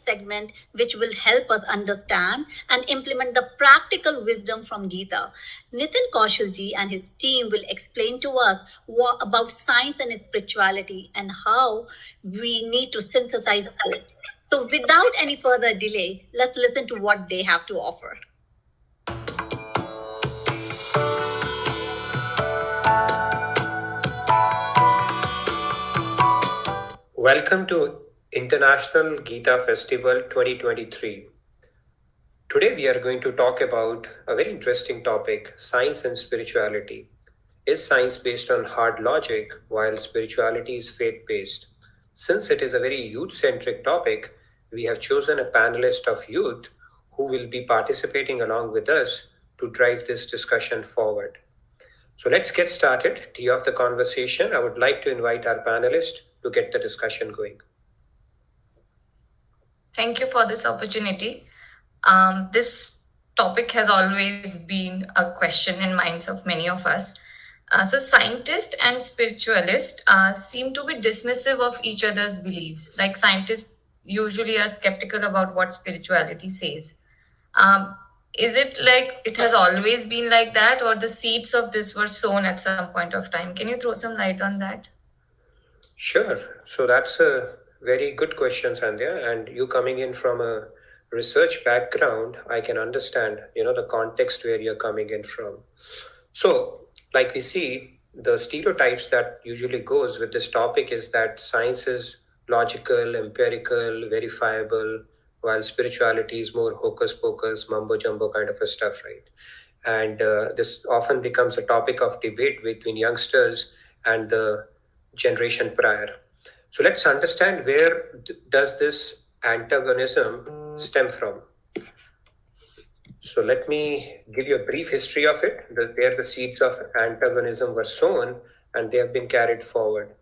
segment which will help us understand and implement the practical wisdom from Gita. Nitin Kaushalji and his team will explain to us about science and spirituality and how we need to synthesize both. So, without any further delay, let's listen to what they have to offer. Welcome to International GITA Festival 2023. Today we are going to talk about a very interesting topic, science and spirituality. Is science based on hard logic while spirituality is faith-based? Since it is a very youth-centric topic, we have chosen a panelist of youth who will be participating along with us to drive this discussion forward. So let's get started. Tee off the conversation. I would like to invite our panelist to get the discussion going. Thank you for this opportunity. This topic has always been a question in minds of many of us. So scientists and spiritualists seem to be dismissive of each other's beliefs. Like scientists usually are skeptical about what spirituality says. Is it like it has always been like that, or the seeds of this were sown at some point of time? Can you throw some light on that? Sure. So that's a very good question, Sandhya. And you coming in from a research background, I can understand, the context where you're coming in from. So, like we see, the stereotypes that usually goes with this topic is that science is logical, empirical, verifiable, while spirituality is more hocus pocus, mumbo jumbo kind of a stuff, right? And this often becomes a topic of debate between youngsters and the generation prior. So let's understand where does this antagonism stem from. So let me give you a brief history of it, where the seeds of antagonism were sown and they have been carried forward.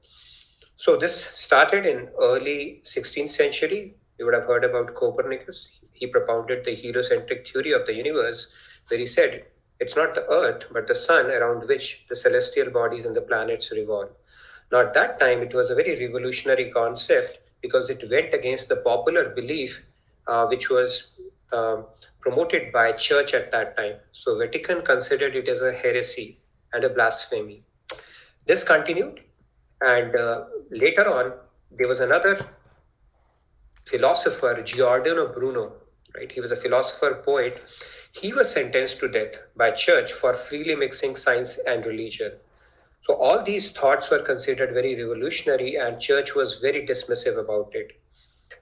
So this started in early 16th century. You would have heard about Copernicus. He propounded the heliocentric theory of the universe, where he said it's not the earth but the sun around which the celestial bodies and the planets revolve. Now, at that time, it was a very revolutionary concept because it went against the popular belief, which was promoted by church at that time. So, Vatican considered it as a heresy and a blasphemy. This continued, and later on, there was another philosopher, Giordano Bruno, right? He was a philosopher poet. He was sentenced to death by church for freely mixing science and religion. So all these thoughts were considered very revolutionary and church was very dismissive about it.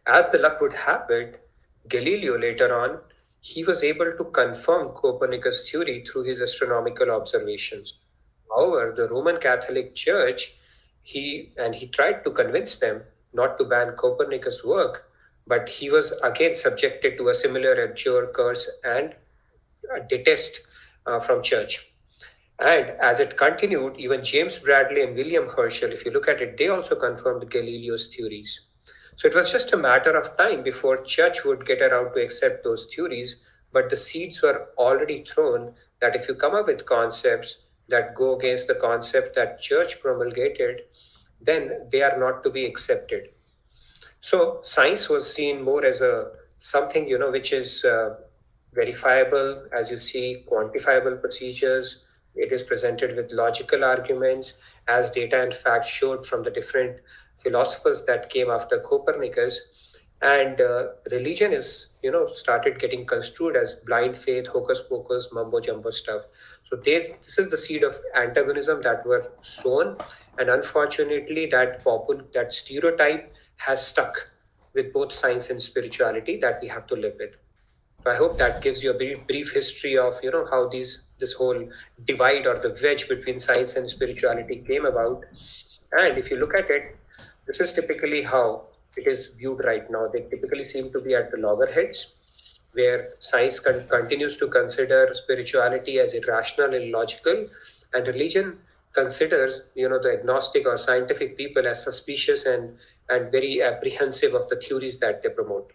As the luck would have it, Galileo later on, he was able to confirm Copernicus' theory through his astronomical observations. However, the Roman Catholic Church, he tried to convince them not to ban Copernicus' work, but he was again subjected to a similar abjure, curse, and detest from church. And as it continued, even James Bradley and William Herschel, if you look at it, they also confirmed Galileo's theories. So it was just a matter of time before church would get around to accept those theories, but the seeds were already thrown that if you come up with concepts that go against the concept that church promulgated, then they are not to be accepted. So science was seen more as a something, which is verifiable, as you see, quantifiable procedures. It is presented with logical arguments, as data and facts showed from the different philosophers that came after Copernicus. And religion is, started getting construed as blind faith, hocus pocus, mumbo jumbo stuff. So this is the seed of antagonism that were sown, and unfortunately, that stereotype has stuck with both science and spirituality that we have to live with. So I hope that gives you a very brief history of how this whole divide or the wedge between science and spirituality came about. And if you look at it, this is typically how it is viewed right now. They typically seem to be at the loggerheads, where science continues to consider spirituality as irrational and illogical, and religion considers the agnostic or scientific people as suspicious and very apprehensive of the theories that they promote.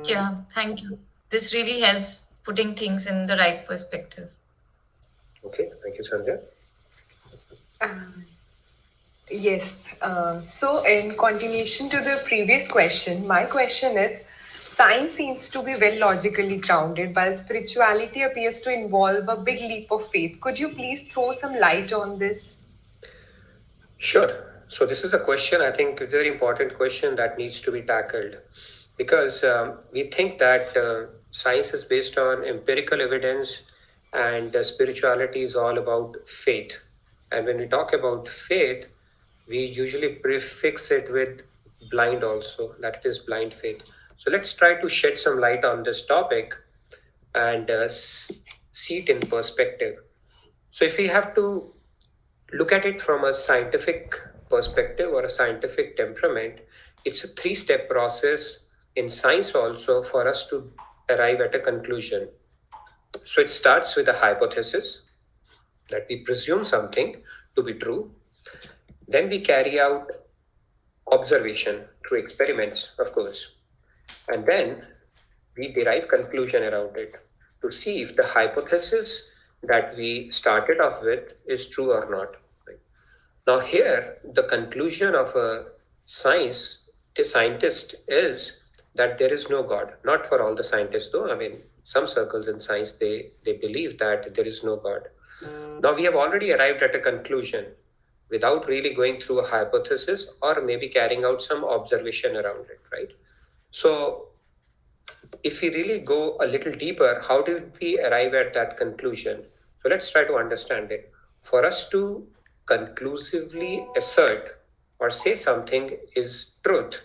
Yeah, thank you. This really helps putting things in the right perspective. Okay, thank you, Sandhya. Yes. So, in continuation to the previous question, my question is science seems to be well logically grounded, while spirituality appears to involve a big leap of faith. Could you please throw some light on this? Sure. So this is a question, I think it's a very important question that needs to be tackled because we think that science is based on empirical evidence and spirituality is all about faith. And when we talk about faith, we usually prefix it with blind also, that it is blind faith. So let's try to shed some light on this topic and see it in perspective. So if we have to look at it from a scientific perspective or a scientific temperament, it's a three-step process in science also for us to arrive at a conclusion. So it starts with a hypothesis that we presume something to be true. Then we carry out observation through experiments, of course. And then we derive conclusion around it to see if the hypothesis that we started off with is true or not. Right? Now, here, the conclusion of a scientist is that there is no God. Not for all the scientists, though. I mean, some circles in science, they believe that there is no God. Now, we have already arrived at a conclusion without really going through a hypothesis or maybe carrying out some observation around it, right? So, if we really go a little deeper, how did we arrive at that conclusion? So let's try to understand it. For us to conclusively assert or say something is truth,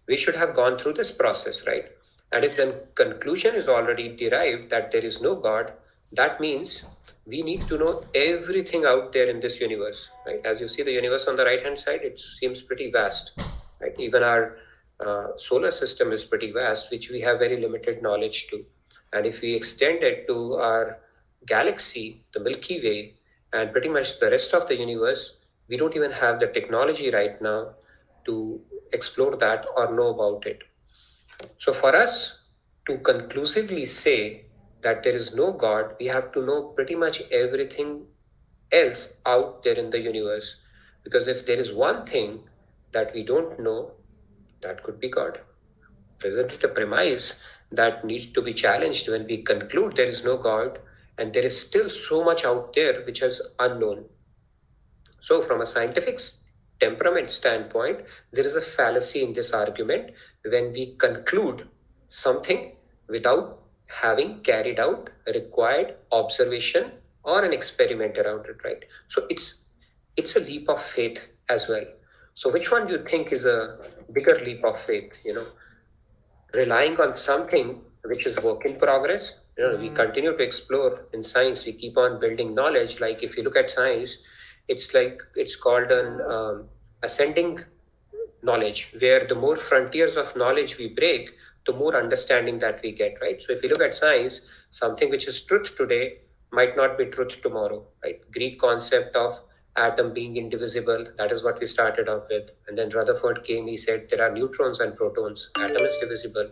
we should have gone through this process, right? And if the conclusion is already derived that there is no God, that means we need to know everything out there in this universe, right? As you see the universe on the right hand side, it seems pretty vast, right? Even our solar system is pretty vast, which we have very limited knowledge to. And if we extend it to our galaxy, the Milky Way, and pretty much the rest of the universe, we don't even have the technology right now to explore that or know about it. So, for us to conclusively say that there is no God, we have to know pretty much everything else out there in the universe. Because if there is one thing that we don't know, that could be God. Isn't it a premise that needs to be challenged when we conclude there is no God and there is still so much out there which is unknown? So, from a scientific temperament standpoint, there is a fallacy in this argument when we conclude something without having carried out a required observation or an experiment around it, right? So it's a leap of faith as well. So which one do you think is a bigger leap of faith? Relying on something which is work in progress. We continue to explore in science. We keep on building knowledge. Like if you look at science, it's called an ascending knowledge, where the more frontiers of knowledge we break, the more understanding that we get, right? So if you look at science, something which is truth today might not be truth tomorrow, right? Greek concept of atom being indivisible, that is what we started off with. And then Rutherford came, he said there are neutrons and protons, atom is divisible.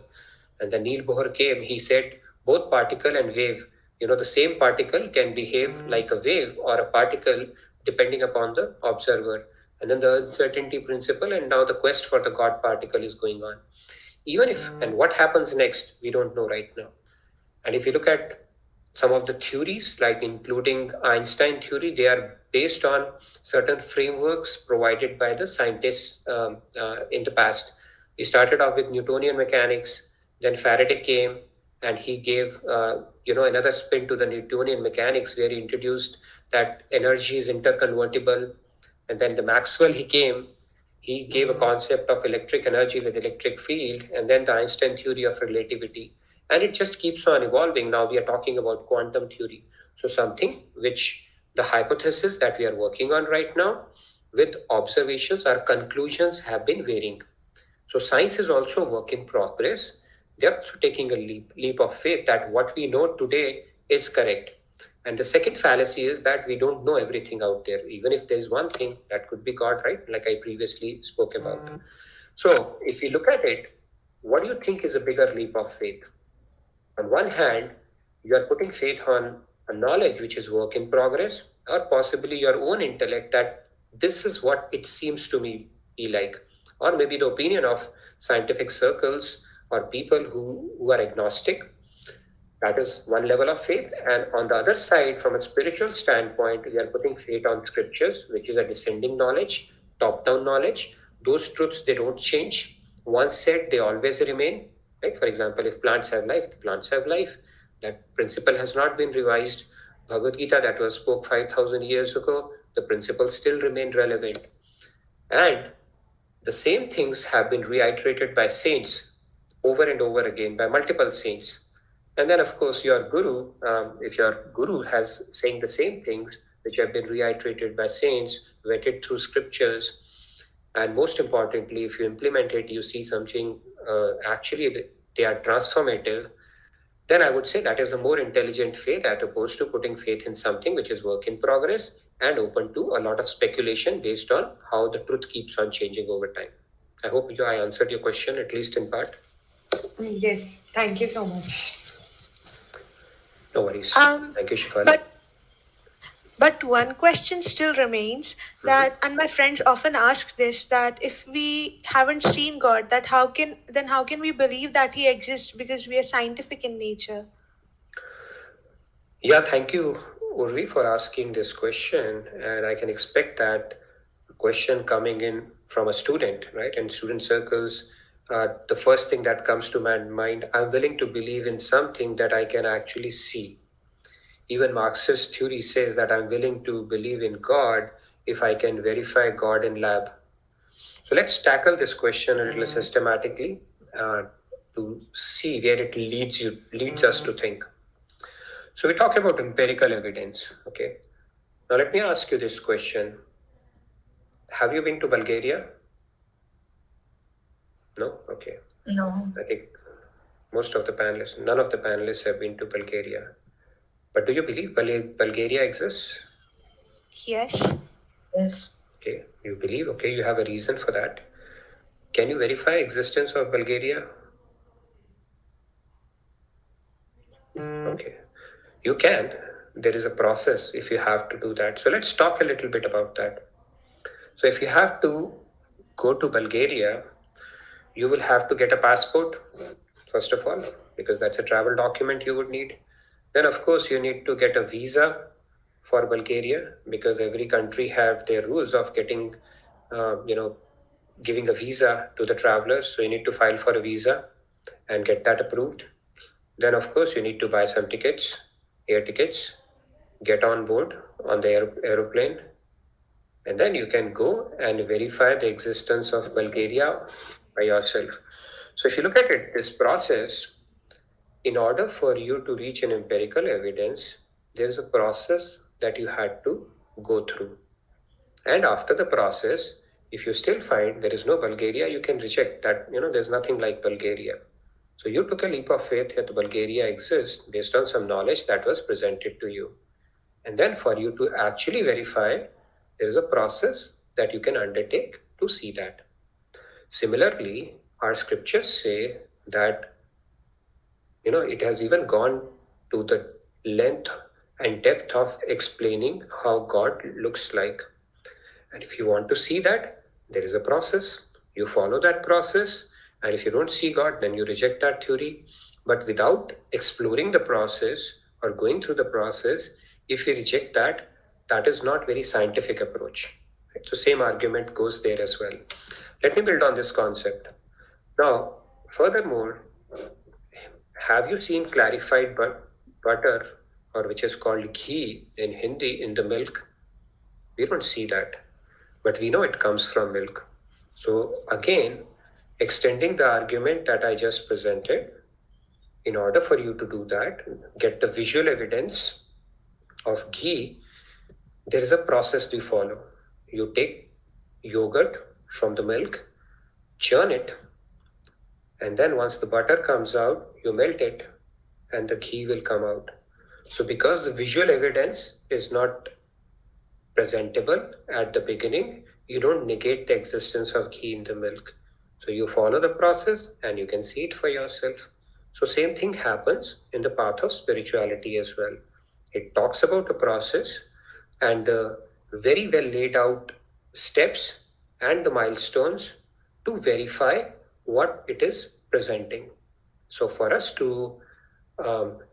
And then Neil Bohr came, he said both particle and wave, the same particle can behave like a wave or a particle depending upon the observer. And then the uncertainty principle, and now the quest for the God particle is going on. Even if, and what happens next, we don't know right now. And if you look at some of the theories, like including Einstein theory, they are based on certain frameworks provided by the scientists in the past. We started off with Newtonian mechanics, then Faraday came and he gave another spin to the Newtonian mechanics, where he introduced that energy is interconvertible. And then the Maxwell, he gave a concept of electric energy with electric field, and then the Einstein theory of relativity. And it just keeps on evolving. Now we are talking about quantum theory. So something which the hypothesis that we are working on right now, with observations, our conclusions have been varying. So science is also a work in progress. They're also taking a leap of faith that what we know today is correct. And the second fallacy is that we don't know everything out there. Even if there's one thing, that could be God, right? Like I previously spoke about. So if you look at it, what do you think is a bigger leap of faith? On one hand, you are putting faith on a knowledge which is work in progress, or possibly your own intellect that This is what it seems to me be like. Or maybe the opinion of scientific circles or people who are agnostic. That is one level of faith. And on the other side, from a spiritual standpoint, we are putting faith on scriptures, which is a descending knowledge, top down knowledge. Those truths, they don't change. Once said, they always remain. Right? For example, if plants have life, the plants have life. That principle has not been revised. Bhagavad Gita, that was spoke 5,000 years ago, the principles still remain relevant. And the same things have been reiterated by saints over and over again, by multiple saints. And then, of course, your guru, if your guru has saying the same things, which have been reiterated by saints, vetted through scriptures, and most importantly, if you implement it, you see something actually they are transformative, then I would say that is a more intelligent faith as opposed to putting faith in something which is work in progress and open to a lot of speculation based on how the truth keeps on changing over time. I hope I answered your question, at least in part. Yes, thank you so much. No worries. Thank you, Shifali. But one question still remains that, and my friends often ask this, that if we haven't seen God, that how can we believe that He exists, because we are scientific in nature? Yeah, thank you, Urvi, for asking this question. And I can expect that question coming in from a student, right? In student circles, the first thing that comes to my mind, I'm willing to believe in something that I can actually see. Even Marxist theory says that I'm willing to believe in God if I can verify God in lab. So let's tackle this question a little systematically to see where it leads us to think. So we talk about empirical evidence. Okay. Now let me ask you this question. Have you been to Bulgaria? No? Okay. No. I think none of the panelists have been to Bulgaria. But do you believe Bulgaria exists? Yes. Yes. Okay, you believe. Okay, you have a reason for that. Can you verify existence of Bulgaria? Okay, you can. There is a process if you have to do that. So let's talk a little bit about that. So if you have to go to Bulgaria, you will have to get a passport, first of all, because that's a travel document you would need. Then, of course, you need to get a visa for Bulgaria, because every country have their rules of getting, giving a visa to the travelers. So you need to file for a visa and get that approved. Then, of course, you need to buy some tickets, air tickets, get on board on the aeroplane, and then you can go and verify the existence of Bulgaria by yourself. So if you look at it, this process, in order for you to reach an empirical evidence, there's a process that you had to go through. And after the process, if you still find there is no Bulgaria, you can reject that, there's nothing like Bulgaria. So you took a leap of faith that Bulgaria exists based on some knowledge that was presented to you. And then for you to actually verify, there is a process that you can undertake to see that. Similarly, our scriptures say that it has even gone to the length and depth of explaining how God looks like. And if you want to see that, there is a process. You follow that process. And if you don't see God, then you reject that theory. But without exploring the process or going through the process, if you reject that, that is not very scientific approach. Right? So same argument goes there as well. Let me build on this concept. Now, furthermore, have you seen clarified butter, or which is called ghee in Hindi, in the milk? We don't see that, but we know it comes from milk. So again, extending the argument that I just presented, in order for you to do that, get the visual evidence of ghee, there is a process to follow. You take yogurt from the milk, churn it, and then once the butter comes out, you melt it and the ghee will come out. So because the visual evidence is not presentable at the beginning, you don't negate the existence of ghee in the milk. So you follow the process and you can see it for yourself. So same thing happens in the path of spirituality as well. It talks about a process, and the very well laid out steps and the milestones to verify what it is presenting. So for us to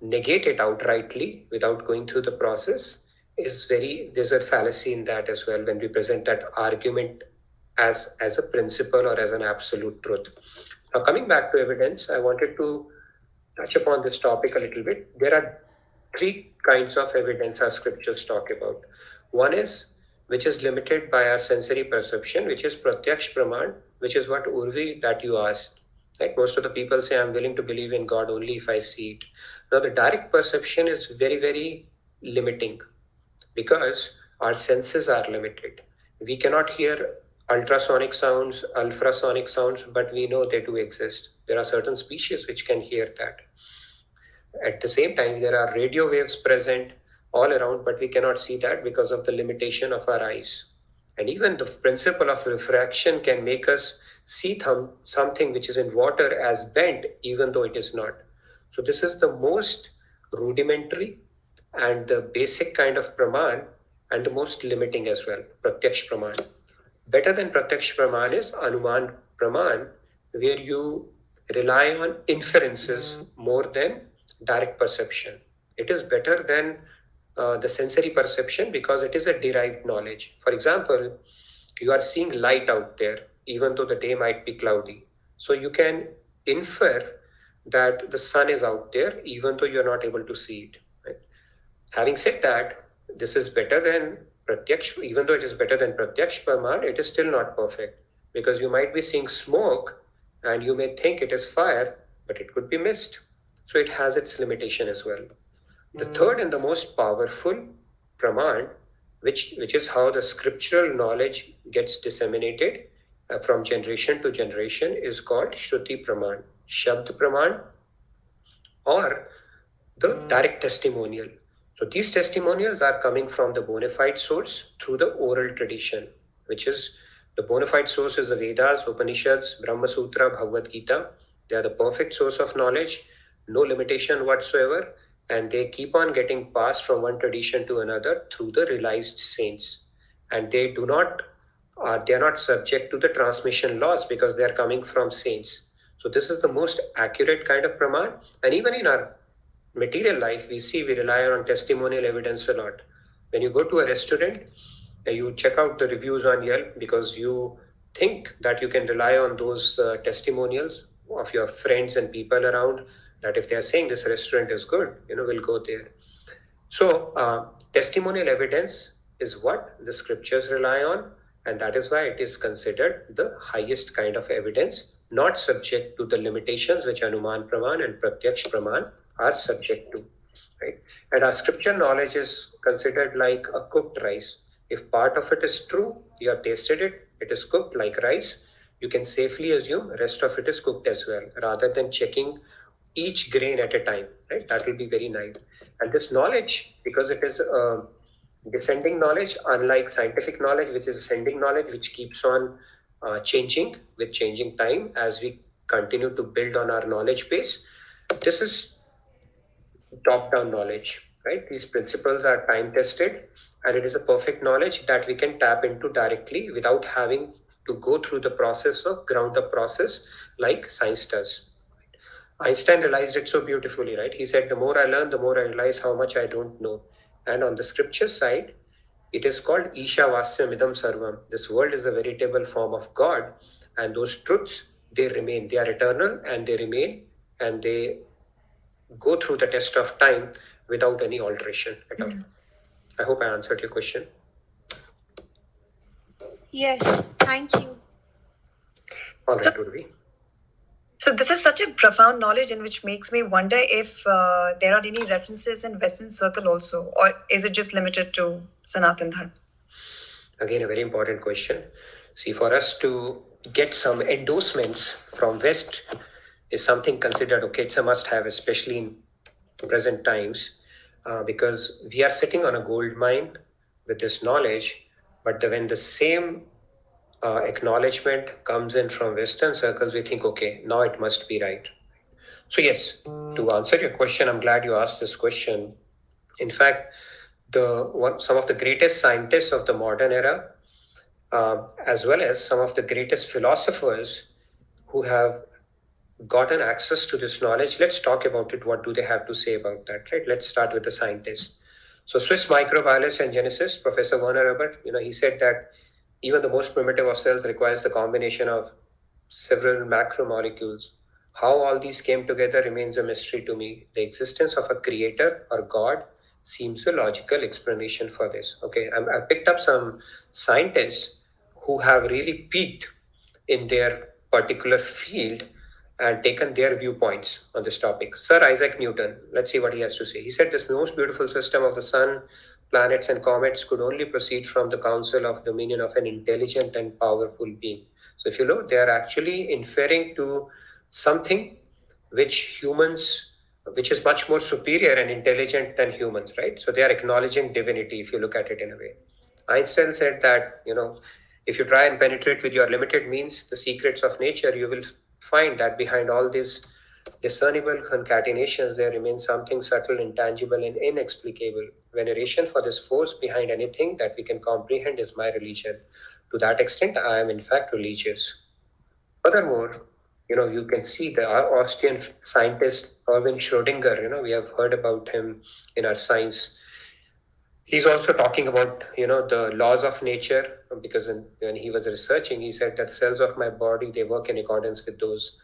negate it outrightly without going through the process there's a fallacy in that as well when we present that argument as a principle or as an absolute truth. Now coming back to evidence, I wanted to touch upon this topic a little bit. There are three kinds of evidence our scriptures talk about. One is which is limited by our sensory perception, which is pratyaksh praman, which is what Urvi that you asked. Right? Most of the people say I'm willing to believe in God only if I see it. Now the direct perception is very, very limiting because our senses are limited. We cannot hear ultrasonic sounds, infrasonic sounds, but we know they do exist. There are certain species which can hear that. At the same time, there are radio waves present all around, but we cannot see that because of the limitation of our eyes. And even the principle of refraction can make us see something which is in water as bent, even though it is not. So this is the most rudimentary and the basic kind of praman and the most limiting as well, pratyaksh praman. Better than pratyaksh praman is anuman praman, where you rely on inferences more than direct perception. It is better than the sensory perception because it is a derived knowledge. For example, you are seeing light out there, even though the day might be cloudy. So you can infer that the sun is out there, even though you're not able to see it. Right? Having said that, this is better than pratyaksh, even though it is better than pratyaksh praman, it is still not perfect because you might be seeing smoke and you may think it is fire, but it could be mist. So it has its limitation as well. The third and the most powerful praman, which is how the scriptural knowledge gets disseminated from generation to generation, is called Shruti praman, Shabd praman, or the direct testimonial. So these testimonials are coming from the bona fide source through the oral tradition, which is the bona fide source is the Vedas, Upanishads, Brahma Sutra, Bhagavad Gita. They are the perfect source of knowledge, no limitation whatsoever, and they keep on getting passed from one tradition to another through the realized saints. And they are not subject to the transmission laws because they are coming from saints. So this is the most accurate kind of praman. And even in our material life, we rely on testimonial evidence a lot. When you go to a restaurant, you check out the reviews on Yelp because you think that you can rely on those testimonials of your friends and people around, that if they are saying this restaurant is good, we'll go there. So testimonial evidence is what the scriptures rely on, and that is why it is considered the highest kind of evidence, not subject to the limitations which Anuman Praman and Pratyaksh Praman are subject to. Right? And our scripture knowledge is considered like a cooked rice. If part of it is true, you have tasted it, it is cooked like rice, you can safely assume rest of it is cooked as well, rather than checking each grain at a time. Right? That will be very nice. And this knowledge, because it is a descending knowledge, unlike scientific knowledge, which is ascending knowledge, which keeps on changing with changing time as we continue to build on our knowledge base. This is top-down knowledge, right? These principles are time-tested, and it is a perfect knowledge that we can tap into directly without having to go through the process of ground-up process like science does. Einstein realized it so beautifully, right? He said, the more I learn, the more I realize how much I don't know. And on the scripture side, it is called Isha Vasyam Idam Sarvam. This world is a veritable form of God, and those truths, they remain. They are eternal, and they remain, and they go through the test of time without any alteration at all. I hope I answered your question. Yes, thank you. All right, Urvi. So this is such a profound knowledge, and which makes me wonder if there are any references in Western circle also, or is it just limited to Sanatan Dharma? Again, a very important question. See, for us to get some endorsements from West is something considered, okay, it's a must-have, especially in present times, because we are sitting on a gold mine with this knowledge, but when the same acknowledgement comes in from Western circles, we think, okay, now it must be right. So yes, to answer your question, I'm glad you asked this question. In fact, some of the greatest scientists of the modern era as well as some of the greatest philosophers who have gotten access to this knowledge. Let's talk about it. What do they have to say about that, right? Let's start with the scientists. So Swiss microbiologist and geneticist, Professor Werner Herbert, he said that even the most primitive of cells requires the combination of several macromolecules. How all these came together remains a mystery to me. The existence of a creator or God seems a logical explanation for this. Okay, I've picked up some scientists who have really peaked in their particular field and taken their viewpoints on this topic. Sir Isaac Newton, let's see what he has to say. He said this most beautiful system of the sun, planets, and comets could only proceed from the counsel of dominion of an intelligent and powerful being. So if you look, they are actually inferring to something which is much more superior and intelligent than humans, right? So they are acknowledging divinity if you look at it in a way. Einstein said that, if you try and penetrate with your limited means the secrets of nature, you will find that behind all these discernible concatenations, there remains something subtle, intangible, and inexplicable. Veneration for this force behind anything that we can comprehend is my religion. To that extent, I am in fact religious. Furthermore, you can see the Austrian scientist Erwin Schrödinger, we have heard about him in our science. He's also talking about, the laws of nature, because when he was researching, he said that cells of my body, they work in accordance with those.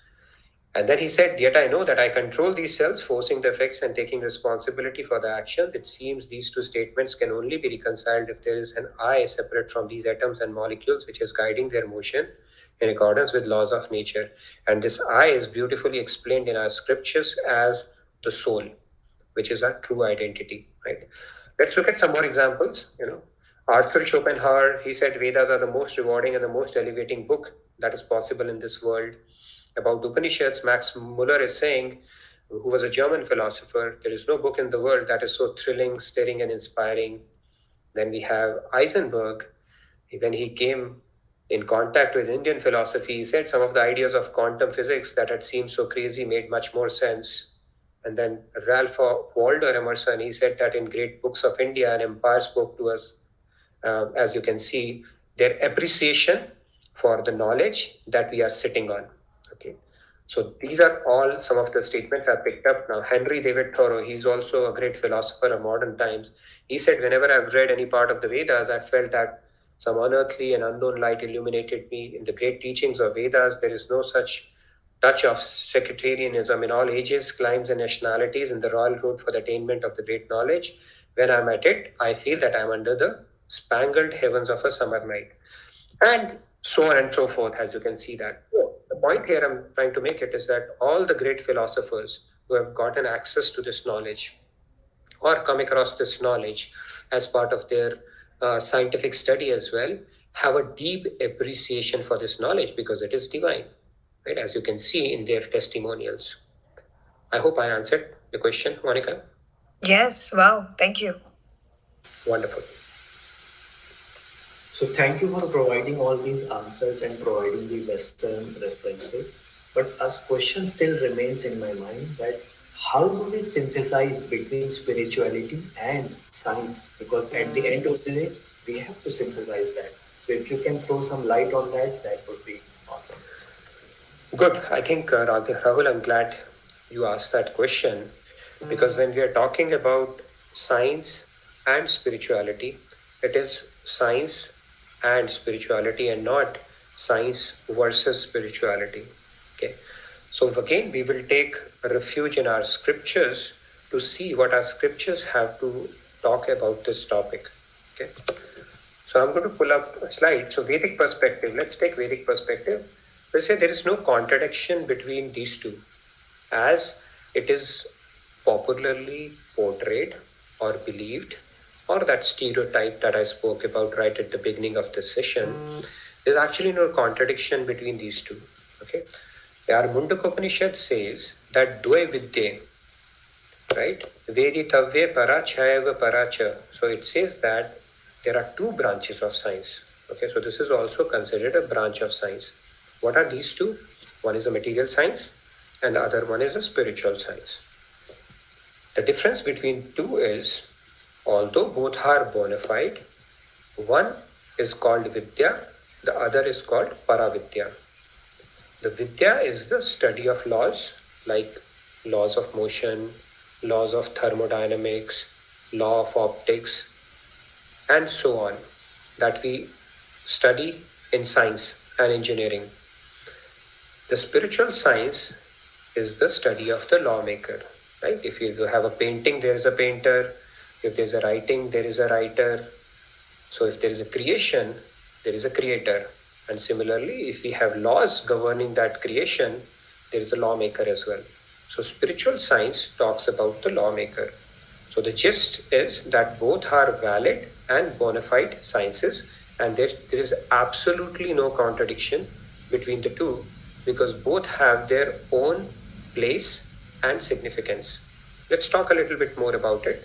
And then he said, yet I know that I control these cells, forcing the effects and taking responsibility for the action. It seems these two statements can only be reconciled if there is an I separate from these atoms and molecules, which is guiding their motion in accordance with laws of nature. And this I is beautifully explained in our scriptures as the soul, which is our true identity, right? Let's look at some more examples. Arthur Schopenhauer, he said Vedas are the most rewarding and the most elevating book that is possible in this world. About Upanishads, Max Muller is saying, who was a German philosopher, there is no book in the world that is so thrilling, stirring, and inspiring. Then we have Heisenberg. When he came in contact with Indian philosophy, he said some of the ideas of quantum physics that had seemed so crazy made much more sense. And then Ralph Waldo Emerson, he said that in Great Books of India, an empire spoke to us, as you can see, their appreciation for the knowledge that we are sitting on. Okay, so these are all some of the statements I picked up. Now, Henry David Thoreau, he's also a great philosopher of modern times. He said, whenever I've read any part of the Vedas, I felt that some unearthly and unknown light illuminated me. In the great teachings of Vedas, there is no such touch of sectarianism in all ages, climes, and nationalities in the royal road for the attainment of the great knowledge. When I'm at it, I feel that I'm under the spangled heavens of a summer night. And so on and so forth, as you can see that. The point here I'm trying to make it is that all the great philosophers who have gotten access to this knowledge or come across this knowledge as part of their scientific study as well have a deep appreciation for this knowledge because it is divine, right? As you can see in their testimonials. I hope I answered the question, Monica. Yes, wow, thank you. Wonderful. So thank you for providing all these answers and providing the Western references. But a question still remains in my mind that how do we synthesize between spirituality and science? Because at the end of the day, we have to synthesize that. So if you can throw some light on that, that would be awesome. Good. I think, Rahul, I'm glad you asked that question because when we are talking about science and spirituality, it is science and spirituality and not science versus spirituality. Okay. So again, we will take refuge in our scriptures to see what our scriptures have to talk about this topic. Okay. So I'm going to pull up a slide. So Vedic perspective, let's take Vedic perspective. We say there is no contradiction between these two as it is popularly portrayed or believed, or that stereotype that I spoke about right at the beginning of this session. There's actually no contradiction between these two. Okay. Our Mundakopanishad says that Dve Vidye, right? Veditavye parachayava paracha. So it says that there are two branches of science. Okay, so this is also considered a branch of science. What are these two? One is a material science and the other one is a spiritual science. The difference between two is, although both are bona fide, one is called Vidya The other is called Paravidya. The Vidya is the study of laws like laws of motion, laws of thermodynamics, law of optics, and so on, that we study in science and engineering. The spiritual science is the study of the lawmaker, right? If you have a painting, there is a painter. If there's a writing, there is a writer. So if there is a creation, there is a creator. And similarly, if we have laws governing that creation, there is a lawmaker as well. So spiritual science talks about the lawmaker. So the gist is that both are valid and bona fide sciences, and there is absolutely no contradiction between the two, because both have their own place and significance. Let's talk a little bit more about it.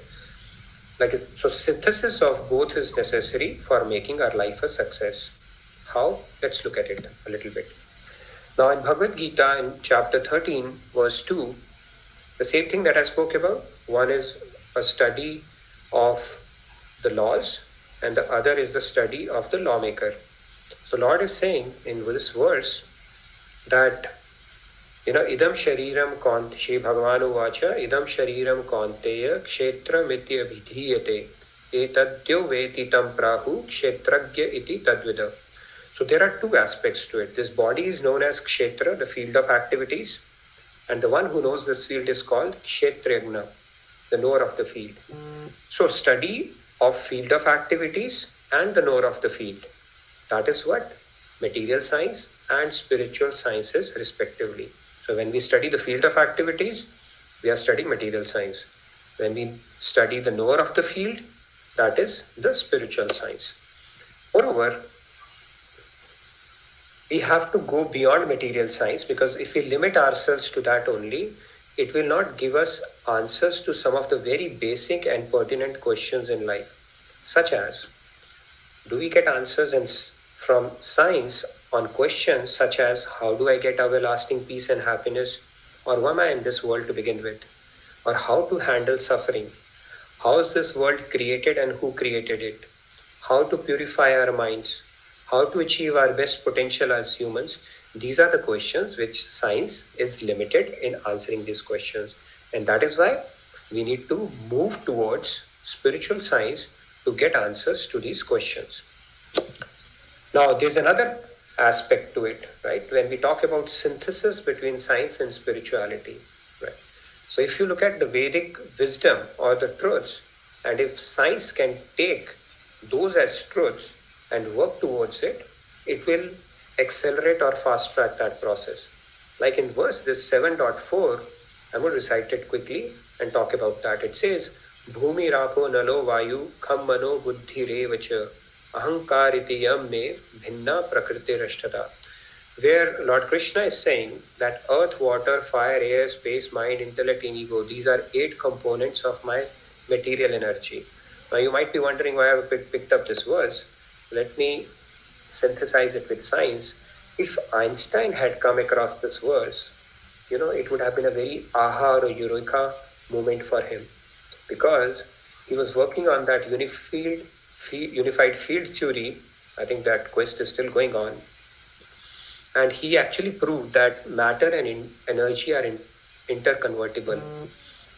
So synthesis of both is necessary for making our life a success. How? Let's look at it a little bit. Now in Bhagavad Gita in chapter 13 verse 2, the same thing that I spoke about. One is a study of the laws and the other is the study of the lawmaker. So Lord is saying in this verse that idam shariram kant Shri Bhagavanu vacha idam shariram kanteya kshetra mitya vidhiyate etadyo veti tam prahu kshetragya iti tadvida. So there are two aspects to it. This body is known as kshetra, the field of activities, and the one who knows this field is called kshetragna, the knower of the field. So study of field of activities and the knower of the field. That is what material science and spiritual sciences respectively. So when we study the field of activities, we are studying material science. When we study the knower of the field, that is the spiritual science. Moreover, we have to go beyond material science, because if we limit ourselves to that only, it will not give us answers to some of the very basic and pertinent questions in life, such as, do we get answers from science on questions such as, how do I get everlasting peace and happiness, or why am I in this world to begin with, or how to handle suffering, how is this world created and who created it, how to purify our minds, how to achieve our best potential as humans. These are the questions which science is limited in answering these questions. And that is why we need to move towards spiritual science to get answers to these questions. Now, there's another aspect to it, right? When we talk about synthesis between science and spirituality, right? So if you look at the Vedic wisdom or the truths, and if science can take those as truths and work towards it, it will accelerate or fast track that process. Like in verse this 7.4, I'm going to recite it quickly and talk about that. It says, Bhumi rapo nalo vayu kham mano buddhi revacha ahankariti yam me bhinna prakriti rashtata. Where Lord Krishna is saying that earth, water, fire, air, space, mind, intellect, and ego, these are 8 components of my material energy. Now you might be wondering why I picked up this verse. Let me synthesize it with science. If Einstein had come across this verse, it would have been a very aha or eureka moment for him, because he was working on that unified field theory. I think that quest is still going on. And he actually proved that matter and energy are interconvertible,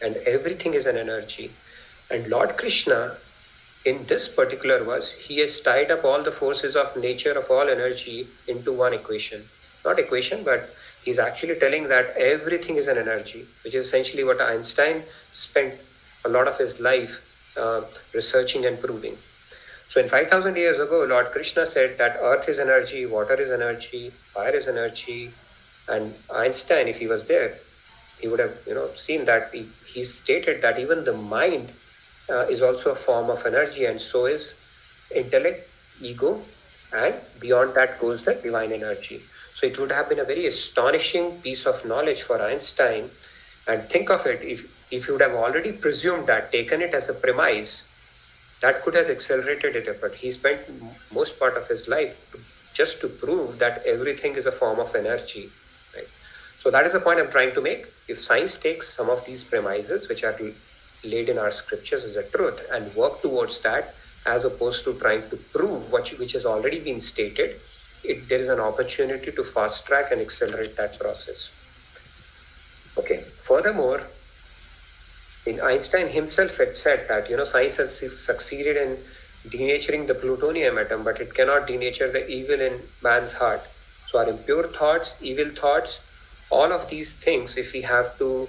and everything is an energy. And Lord Krishna, in this particular verse, he has tied up all the forces of nature of all energy into one equation. Not equation, but he's actually telling that everything is an energy, which is essentially what Einstein spent a lot of his life researching and proving. So in 5,000 years ago, Lord Krishna said that earth is energy, water is energy, fire is energy. And Einstein, if he was there, he would have seen that he stated that even the mind is also a form of energy, and so is intellect, ego, and beyond that goes the divine energy. So it would have been a very astonishing piece of knowledge for Einstein. And think of it, if you would have already presumed that, taken it as a premise, that could have accelerated it effort. He spent most part of his life just to prove that everything is a form of energy, right? So that is the point I'm trying to make. If science takes some of these premises which are laid in our scriptures as a truth and work towards that, as opposed to trying to prove which has already been stated, there is an opportunity to fast track and accelerate that process. Okay. Furthermore, in Einstein himself had said that science has succeeded in denaturing the plutonium atom, but it cannot denature the evil in man's heart. So our impure thoughts, evil thoughts, all of these things, if we have to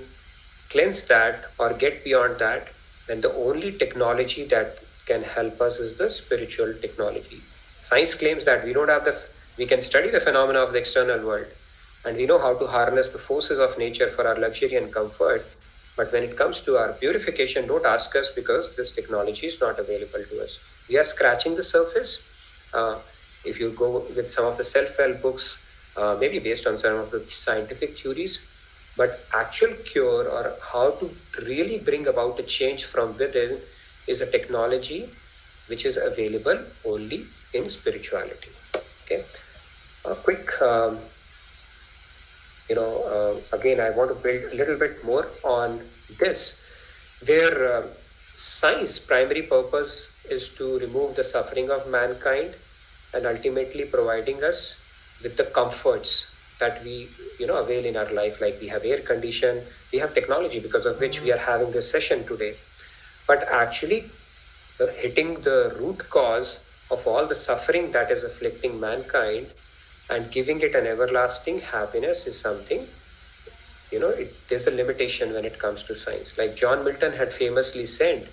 cleanse that or get beyond that, then the only technology that can help us is the spiritual technology. Science claims that we can study the phenomena of the external world, and we know how to harness the forces of nature for our luxury and comfort. But when it comes to our purification, don't ask us, because this technology is not available to us. We are scratching the surface. If you go with some of the self-help books, maybe based on some of the scientific theories, but actual cure or how to really bring about a change from within is a technology which is available only in spirituality. Okay, a quick again, I want to build a little bit more on this, where science primary purpose is to remove the suffering of mankind and ultimately providing us with the comforts that we avail in our life. Like we have air condition, we have technology because of which we are having this session today. But actually hitting the root cause of all the suffering that is afflicting mankind and giving it an everlasting happiness is something, there's a limitation when it comes to science. Like John Milton had famously said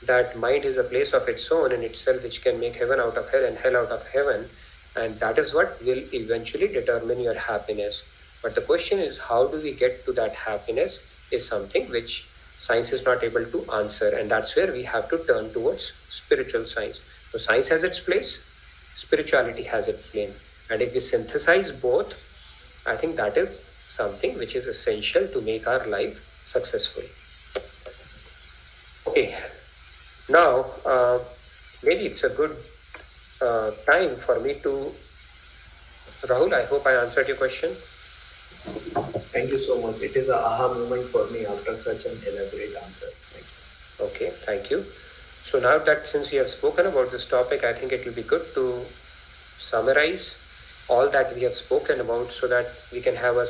that mind is a place of its own in itself, which can make heaven out of hell and hell out of heaven. And that is what will eventually determine your happiness. But the question is, how do we get to that happiness is something which science is not able to answer. And that's where we have to turn towards spiritual science. So science has its place, spirituality has its place. And if we synthesize both, I think that is something which is essential to make our life successful. Okay, now maybe it's a good time for me to, Rahul, I hope I answered your question. Thank you so much. It is an aha moment for me after such an elaborate answer. Thank you. Okay, thank you. So now that since we have spoken about this topic, I think it will be good to summarize all that we have spoken about so that we can have a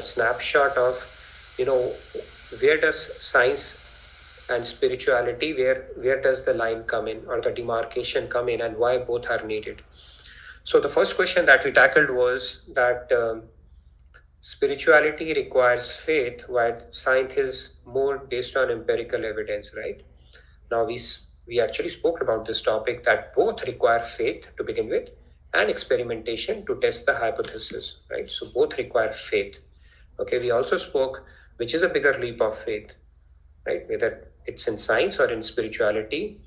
snapshot of, where does science and spirituality, where does the line come in or the demarcation come in, and why both are needed. So the first question that we tackled was that spirituality requires faith, while science is more based on empirical evidence, right? Now we actually spoke about this topic that both require faith to begin with and experimentation to test the hypothesis, right? So both require faith. Okay, we also spoke which is a bigger leap of faith, right? Whether it's in science or in spirituality,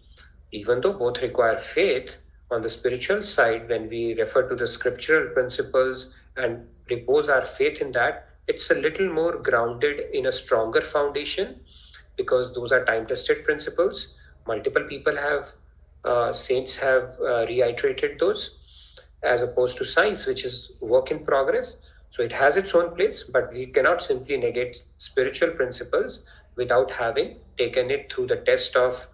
even though both require faith, on the spiritual side, when we refer to the scriptural principles and repose our faith in that, it's a little more grounded in a stronger foundation because those are time-tested principles. Multiple people saints have reiterated those, as opposed to science, which is work in progress. So it has its own place, but we cannot simply negate spiritual principles without having taken it through the test of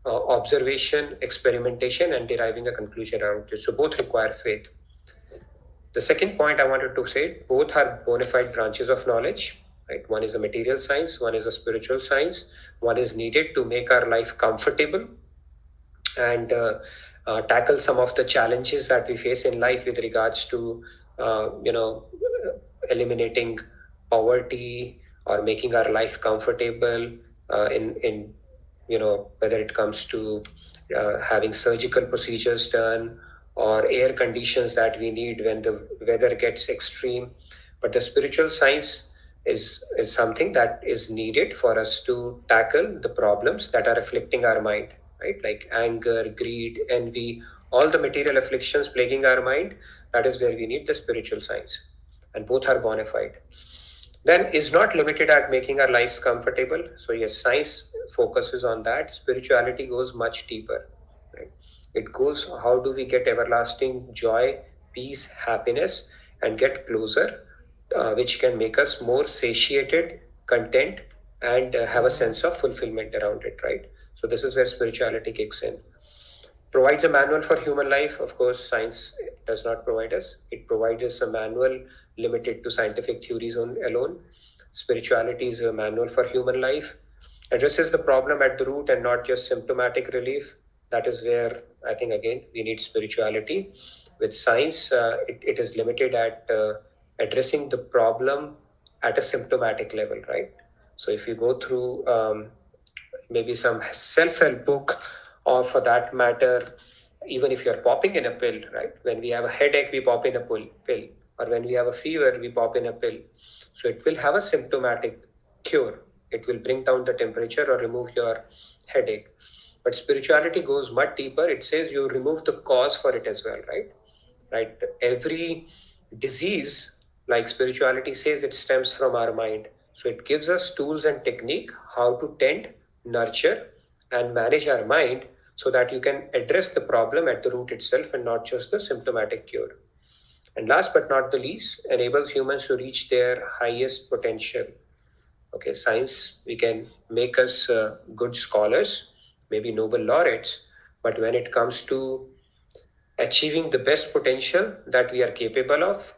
observation, experimentation, and deriving a conclusion around it. So both require faith. The second point I wanted to say, both are bona fide branches of knowledge. Right? One is a material science, one is a spiritual science. One is needed to make our life comfortable and tackle some of the challenges that we face in life with regards to, eliminating poverty or making our life comfortable in whether it comes to having surgical procedures done or air conditions that we need when the weather gets extreme. But the spiritual science is something that is needed for us to tackle the problems that are afflicting our mind, right? Like anger, greed, envy, all the material afflictions plaguing our mind. That is where we need the spiritual science, and both are bona fide. Then is not limited at making our lives comfortable. So yes, science focuses on that. Spirituality goes much deeper, right? It goes, how do we get everlasting joy, peace, happiness, and get closer, which can make us more satiated, content, and have a sense of fulfillment around it, right? So this is where spirituality kicks in. provides a manual for human life. Of course, science does not provide us. It provides us a manual limited to scientific theories alone. Spirituality is a manual for human life, addresses the problem at the root and not just symptomatic relief. That is where I think, again, we need spirituality. With science, it is limited at addressing the problem at a symptomatic level, right? So if you go through maybe some self-help book, or for that matter, even if you're popping in a pill, right? When we have a headache, we pop in a pill, or when we have a fever, we pop in a pill. So it will have a symptomatic cure. It will bring down the temperature or remove your headache. But spirituality goes much deeper. It says you remove the cause for it as well, right? Right. Every disease, like spirituality says, it stems from our mind. So it gives us tools and technique how to tend, nurture, and manage our mind so that you can address the problem at the root itself and not just the symptomatic cure. And last but not the least, enables humans to reach their highest potential. Okay, science, we can make us good scholars, maybe Nobel laureates, but when it comes to achieving the best potential that we are capable of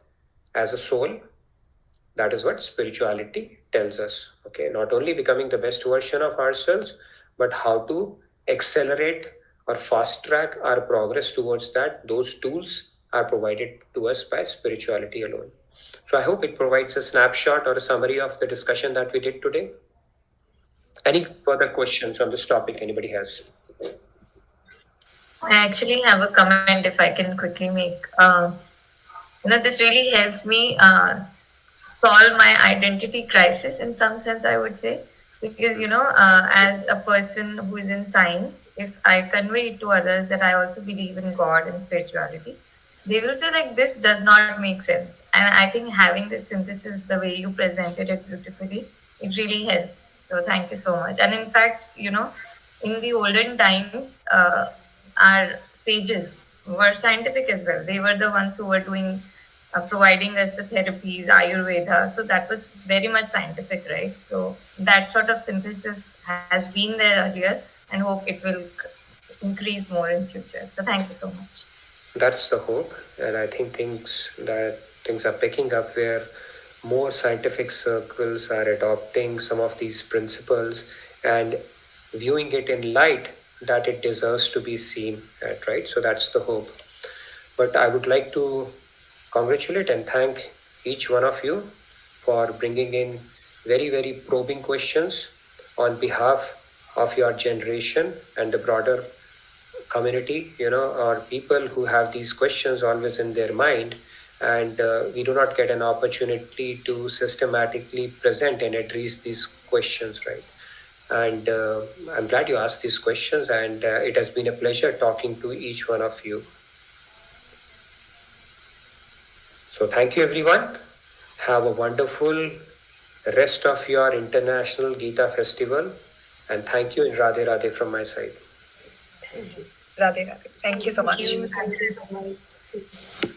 as a soul, that is what spirituality tells us. Okay, not only becoming the best version of ourselves, but how to accelerate or fast track our progress towards that. Those tools are provided to us by spirituality alone. So I hope it provides a snapshot or a summary of the discussion that we did today. Any further questions on this topic anybody has? I actually have a comment if I can quickly make. This really helps me solve my identity crisis in some sense, I would say, because as a person who is in science, if I convey it to others that I also believe in God and spirituality, they will say like this does not make sense. And I think having this synthesis, the way you presented it beautifully, it really helps. So thank you so much. And in fact, in the olden times, our sages were scientific as well. They were the ones who were doing providing us the therapies, Ayurveda. So that was very much scientific, right? So that sort of synthesis has been there earlier, and hope it will increase more in future. So thank you so much. That's the hope, and I think things are picking up where more scientific circles are adopting some of these principles and viewing it in light that it deserves to be seen at, right? So that's the hope. But I would like to congratulate and thank each one of you for bringing in very, very probing questions on behalf of your generation and the broader community, or people who have these questions always in their mind. And we do not get an opportunity to systematically present and address these questions, right? And I'm glad you asked these questions, and it has been a pleasure talking to each one of you. So thank you, everyone. Have a wonderful rest of your International GITA Festival. And thank you, and Radhe Radhe from my side. Thank you. Radhe Radhe. Thank you so much. Thank you so much.